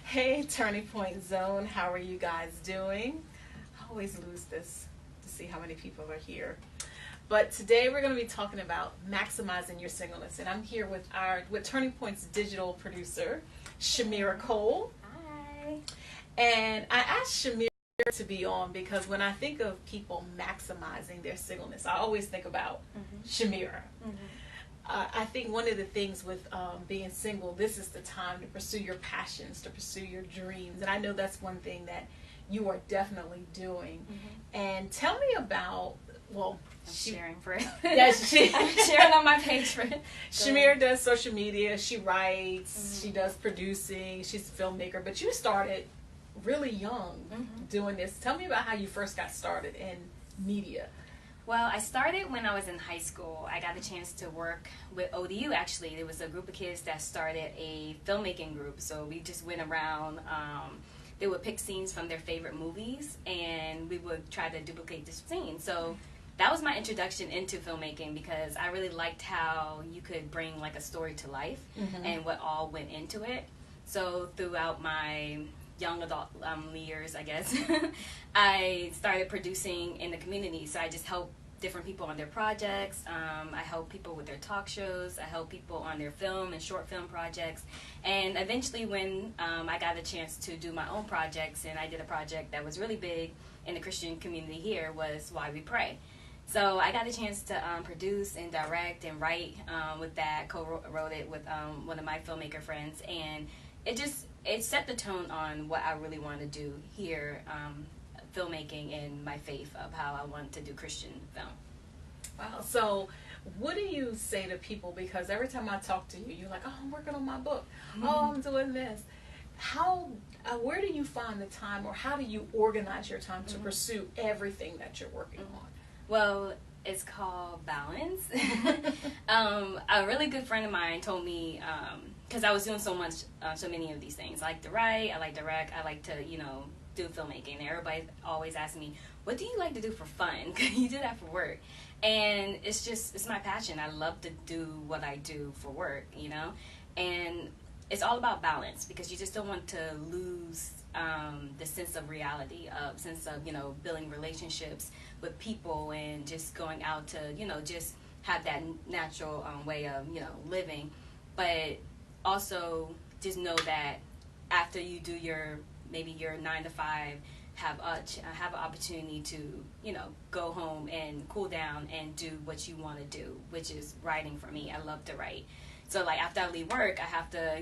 Hey, Turning Point Zone, how are you guys doing? I always lose this to see how many people are here. But today we're going to be talking about maximizing your singleness. And I'm here with Turning Point's digital producer, Shimira Cole. Hi. And I asked Shimira to be on because when I think of people maximizing their singleness, I always think about Shimira. I think one of the things with being single, this is the time to pursue your passions, to pursue your dreams. And I know that's one thing that you are definitely doing. And tell me about, well, I'm sharing for it. Yes, I'm sharing on my page for it. Shimira does social media. She writes. She does producing. She's a filmmaker. But you started really young doing this. Tell me about how you first got started in media. Well, I started when I was in high school. I got a chance to work with ODU, actually. There was a group of kids that started a filmmaking group. So we just went around. They would pick scenes from their favorite movies, and we would try to duplicate this scene. So that was my introduction into filmmaking because I really liked how you could bring like a story to life and what all went into it. So throughout my young adult years, I guess, I started producing in the community. So I just helped different people on their projects. I help people with their talk shows. I help people on their film and short film projects. And eventually when I got a chance to do my own projects, and I did a project that was really big in the Christian community here, was Why We Pray. So I got a chance to produce and direct and write with that, co-wrote it with one of my filmmaker friends. And it set the tone on what I really want to do here, filmmaking and my faith of how I want to do Christian film. Wow. So what do you say to people? Because every time I talk to you, you're like, oh, I'm working on my book. Oh, I'm doing this. Where do you find the time, or how do you organize your time to pursue everything that you're working on? Well, it's called balance. A really good friend of mine told me, because I was doing so many of these things. I like to write, I like to direct, I like to, do filmmaking. And everybody always asks me, what do you like to do for fun? You do that for work. And it's my passion. I love to do what I do for work, And it's all about balance, because you just don't want to lose the sense of reality, building relationships with people and just going out to, just have that natural way of, living. But also just know that after you do your 9 to 5, have an opportunity to, go home and cool down and do what you want to do, which is writing for me. I love to write. So like after I leave work, I have to,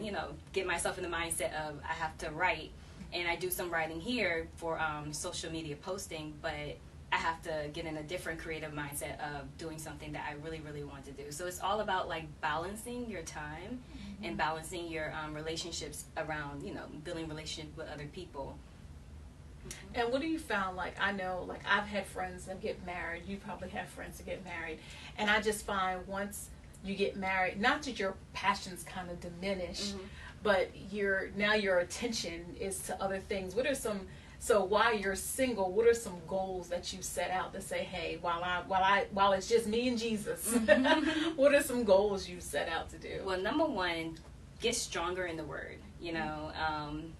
get myself in the mindset of I have to write. And I do some writing here for social media posting, but I have to get in a different creative mindset of doing something that I really, really want to do. So it's all about like balancing your time and balancing your relationships around, building relationships with other people. And what do you found? Like, I know, like, I've had friends that get married. You probably have friends that get married. And I just find once you get married, not that your passions kind of diminish, but your attention is to other things. So while you're single, what are some goals that you set out to say, hey, while it's just me and Jesus, what are some goals you set out to do? Well, number one, get stronger in the Word.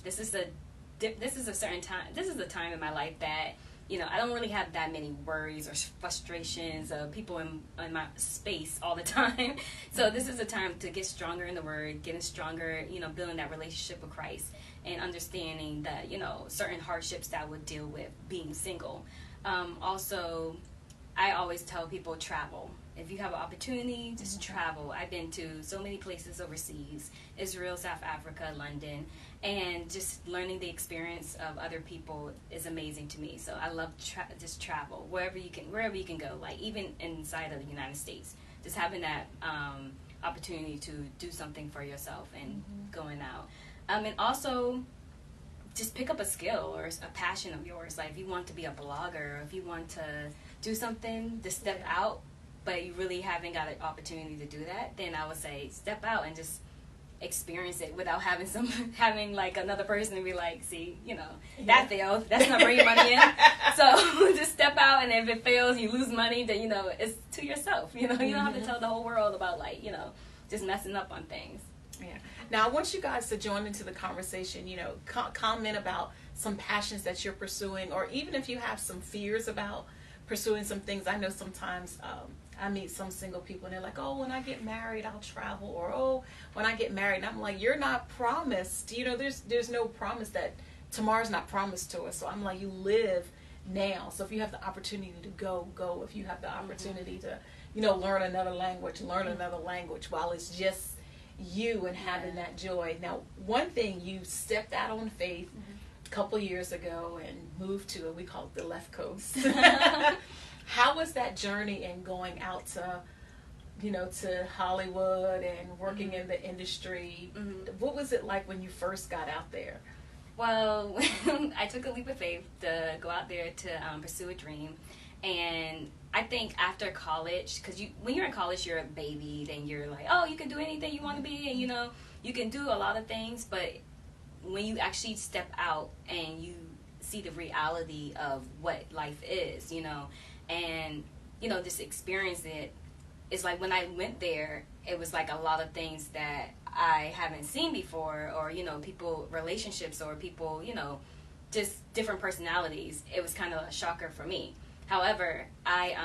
This is a certain time. This is a time in my life that, I don't really have that many worries or frustrations of people in my space all the time. So this is a time to get stronger in the Word, getting stronger, building that relationship with Christ, and understanding that, certain hardships that I would deal with being single. Also, I always tell people travel. If you have an opportunity, just travel. I've been to so many places overseas, Israel, South Africa, London, and just learning the experience of other people is amazing to me. So I love just travel wherever you can go, like even inside of the United States, just having that opportunity to do something for yourself and going out. And also just pick up a skill or a passion of yours. Like if you want to be a blogger, or if you want to do something to step out, but you really haven't got an opportunity to do that, then I would say step out and just experience it without having like another person to be like, see, that failed. That's not bringing money in. So just step out, and if it fails, you lose money, then, it's to yourself. You don't have to tell the whole world about just messing up on things. Yeah. Now, I want you guys to join into the conversation, you know, comment about some passions that you're pursuing, or even if you have some fears about pursuing some things. I know sometimes I meet some single people and they're like, oh, when I get married, I'll travel, or oh, when I get married. And I'm like, you're not promised. You know, there's no promise that tomorrow's not promised to us. So I'm like, you live now. So if you have the opportunity to go. If you have the opportunity to, you know, learn another language while it's just you and having that joy. Now, one thing, you stepped out on faith a couple years ago and moved to, we call it the left coast. How was that journey in going out to, you know, to Hollywood and working in the industry? What was it like when you first got out there? Well, I took a leap of faith to go out there to pursue a dream. And I think after college, because when you're in college, you're a baby, then you're like, oh, you can do anything you want to be, and, you know, you can do a lot of things. But when you actually step out and you see the reality of what life is, you know, and, you know, just experience it, it's like when I went there, it was like a lot of things that I haven't seen before, or, you know, relationships, or people, you know, just different personalities. It was kind of a shocker for me. However, I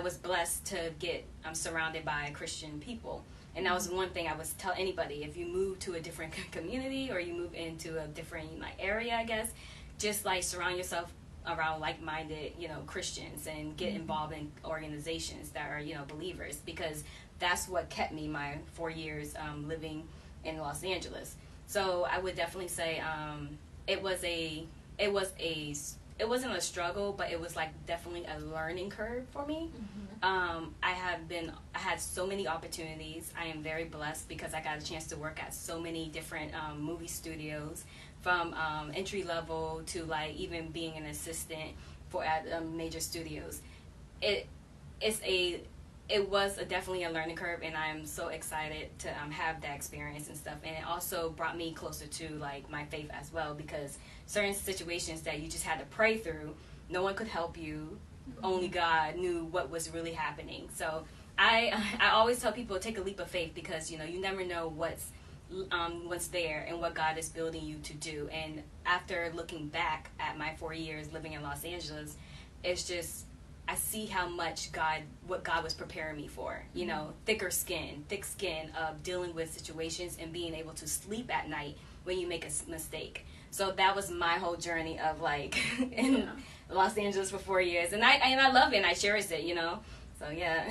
was blessed to get surrounded by Christian people. And that was one thing I would tell anybody. If you move to a different community, or you move into a different, like, area, I guess, just, like, surround yourself around like-minded, you know, Christians, and get involved in organizations that are, you know, believers, because that's what kept me my 4 years living in Los Angeles. So I would definitely say it wasn't a struggle, but it was like definitely a learning curve for me. I had so many opportunities. I am very blessed because I got a chance to work at so many different movie studios, from entry level to, like, even being an assistant at major studios. It was definitely a learning curve, and I'm so excited to have that experience and stuff. And it also brought me closer to, like, my faith as well, because certain situations that you just had to pray through, no one could help you. Only God knew what was really happening. So I always tell people, take a leap of faith, because, you know, you never know what's there and what God is building you to do. And after looking back at my 4 years living in Los Angeles, it's just, I see how much what God was preparing me for, you know, thick skin of dealing with situations and being able to sleep at night when you make a mistake. So that was my whole journey of, like, in Los Angeles for 4 years. And I love it, and I cherish it, you know. So, yeah.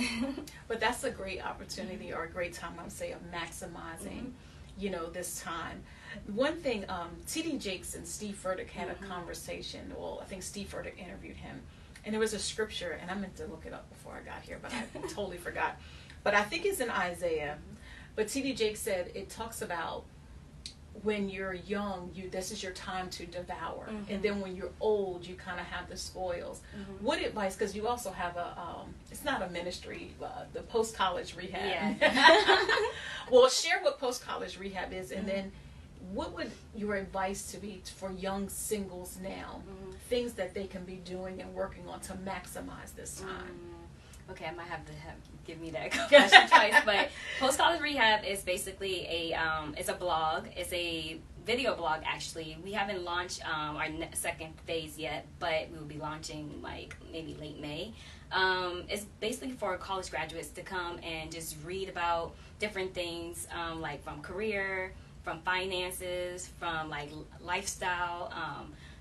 But that's a great opportunity, or a great time, I would say, of maximizing, you know, this time. One thing, T.D. Jakes and Steve Furtick had a conversation. Well, I think Steve Furtick interviewed him. And there was a scripture, and I meant to look it up before I got here, but I totally forgot. But I think it's in Isaiah. But T.D. Jakes said, it talks about when you're young, this is your time to devour. And then when you're old, you kind of have the spoils. What advice, because you also have it's not a ministry, the post-college rehab. Yeah. Well, share what post-college rehab is, and then what would your advice to be for young singles now? Things that they can be doing and working on to maximize this time. Okay, I might have to give me that question twice. But post-college rehab is basically it's a blog. It's a video blog, actually. We haven't launched our second phase yet, but we will be launching, like, maybe late May. It's basically for college graduates to come and just read about different things, like from career, from finances, from, like, lifestyle.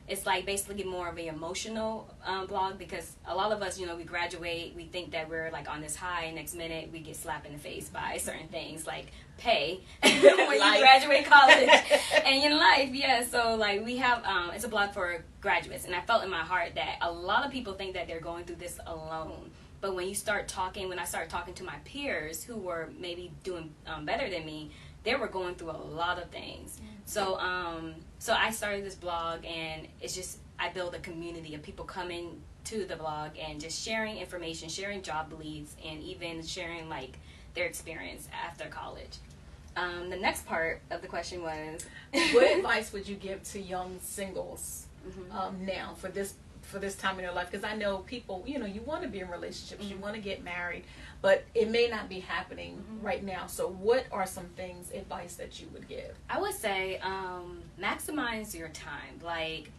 It's, like, basically more of an emotional blog, because a lot of us, you know, we graduate, we think that we're, like, on this high, and next minute we get slapped in the face by certain things, like pay when you graduate college and in life. Yeah, so, like, we have it's a blog for graduates, and I felt in my heart that a lot of people think that they're going through this alone. But when I started talking to my peers who were maybe doing better than me, they were going through a lot of things. So I started this blog, and it's just, I build a community of people coming to the blog and just sharing information, sharing job leads, and even sharing, like, their experience after college. The next part of the question was, what advice would you give to young singles now for this time in your life? Because I know people, you know, you want to be in relationships, you want to get married, but it may not be happening right now. So what are some things, advice that you would give? I would say maximize your time. Like,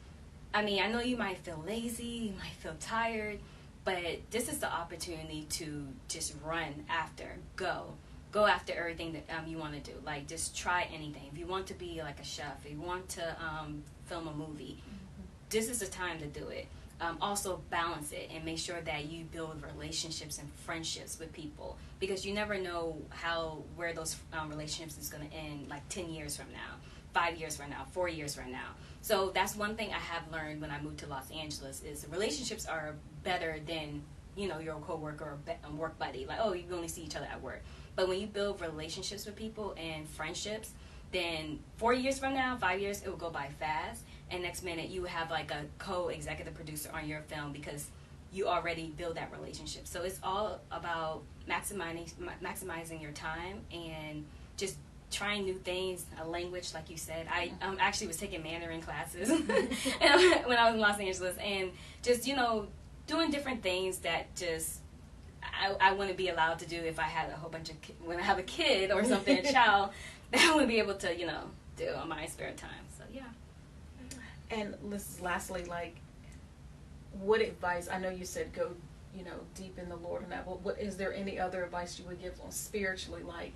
I mean, I know you might feel lazy, you might feel tired, but this is the opportunity to just run after, go after everything that you want to do. Like, just try anything. If you want to be like a chef, if you want to film a movie, this is the time to do it. Also balance it and make sure that you build relationships and friendships with people, because you never know where those relationships is going to end, like 10 years from now, 5 years from now, 4 years from now. So that's one thing I have learned when I moved to Los Angeles, is relationships are better than, you know, your coworker or work buddy. Like, oh, you only see each other at work. But when you build relationships with people and friendships, then 4 years from now, 5 years, it will go by fast. And next minute, you have like a co-executive producer on your film, because you already build that relationship. So it's all about maximizing your time and just trying new things, a language, like you said. I actually was taking Mandarin classes when I was in Los Angeles, and just, you know, doing different things that just I wouldn't be allowed to do if I had a whole bunch of when I have a kid or something, a child, that I wouldn't be able to, you know, do on my spare time. So yeah. And lastly, like, what advice? I know you said go, you know, deep in the Lord and that. But what is there any other advice you would give on spiritually? Like,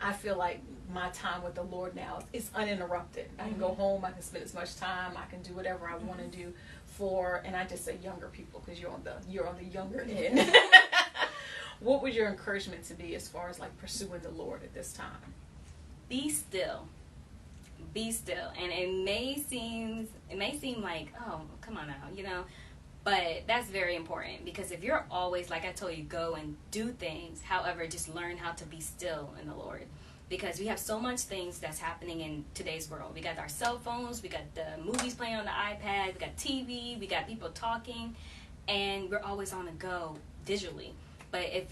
I feel like my time with the Lord now is uninterrupted. I can go home, I can spend as much time, I can do whatever I want to do for, and I just say younger people, because you're on the younger end. What would your encouragement to be as far as like pursuing the Lord at this time? Be still. Be still. And it may seem like, oh, come on now, you know, but that's very important, because if you're always, like I told you, go and do things, however, just learn how to be still in the Lord, because we have so much things that's happening in today's world. We got our cell phones, we got the movies playing on the iPad, we got TV, we got people talking, and we're always on the go digitally. But if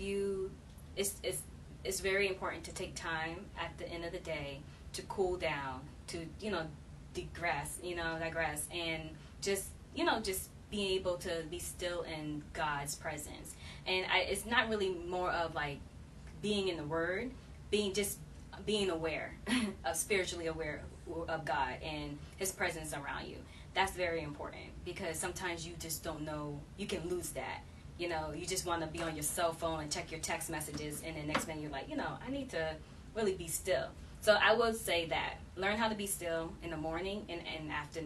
it's very important to take time at the end of the day to cool down, to, you know, digress, and just, you know, just being able to be still in God's presence. And it's not really more of like being in the Word, being aware, spiritually aware of God and His presence around you. That's very important, because sometimes you just don't know, you can lose that. You know, you just want to be on your cell phone and check your text messages, and the next minute you're like, you know, I need to really be still. So I would say that learn how to be still in the morning and after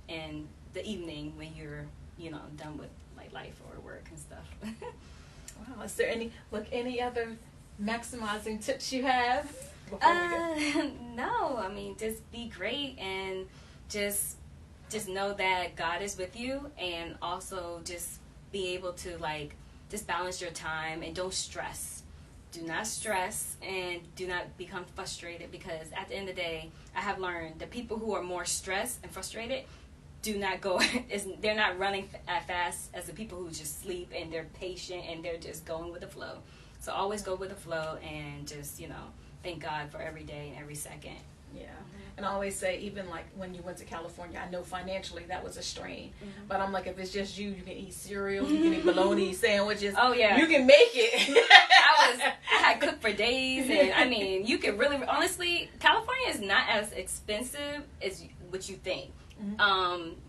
in the evening when you're, you know, done with like life or work and stuff. Wow. Is there any other maximizing tips you have before we go? No, I mean, just be great, and just know that God is with you, and also just be able to like just balance your time and don't stress. Do not stress and do not become frustrated, because at the end of the day, I have learned that people who are more stressed and frustrated do not go, they're not running as fast as the people who just sleep and they're patient and they're just going with the flow. So always go with the flow and just, you know, thank God for every day and every second. Yeah. And I always say, even like when you went to California, I know financially that was a strain. But I'm like, if it's just you can eat cereal, you can eat bologna sandwiches. Oh, yeah. You can make it. I had cooked for days. And I mean, you could really, honestly, California is not as expensive as what you think.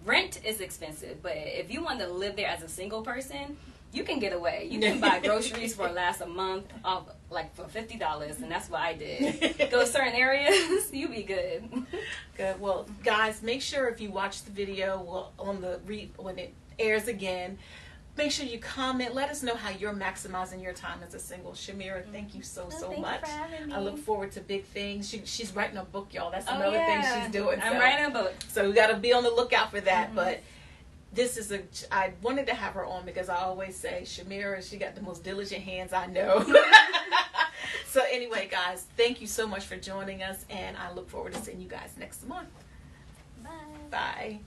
Rent is expensive. But if you want to live there as a single person, you can get away. You can buy groceries for last a month off, like for $50, and that's what I did. Go to certain areas, you be good. Good. Well, guys, make sure if you watch the video when it airs again, make sure you comment. Let us know how you're maximizing your time as a single. Shimira, thank you so much. For having me. I look forward to big things. She's writing a book, y'all. That's another thing she's doing. I'm writing a book. So we got to be on the lookout for that. But I wanted to have her on because I always say Shimira, she got the most diligent hands I know. So anyway, guys, thank you so much for joining us, and I look forward to seeing you guys next month. Bye. Bye.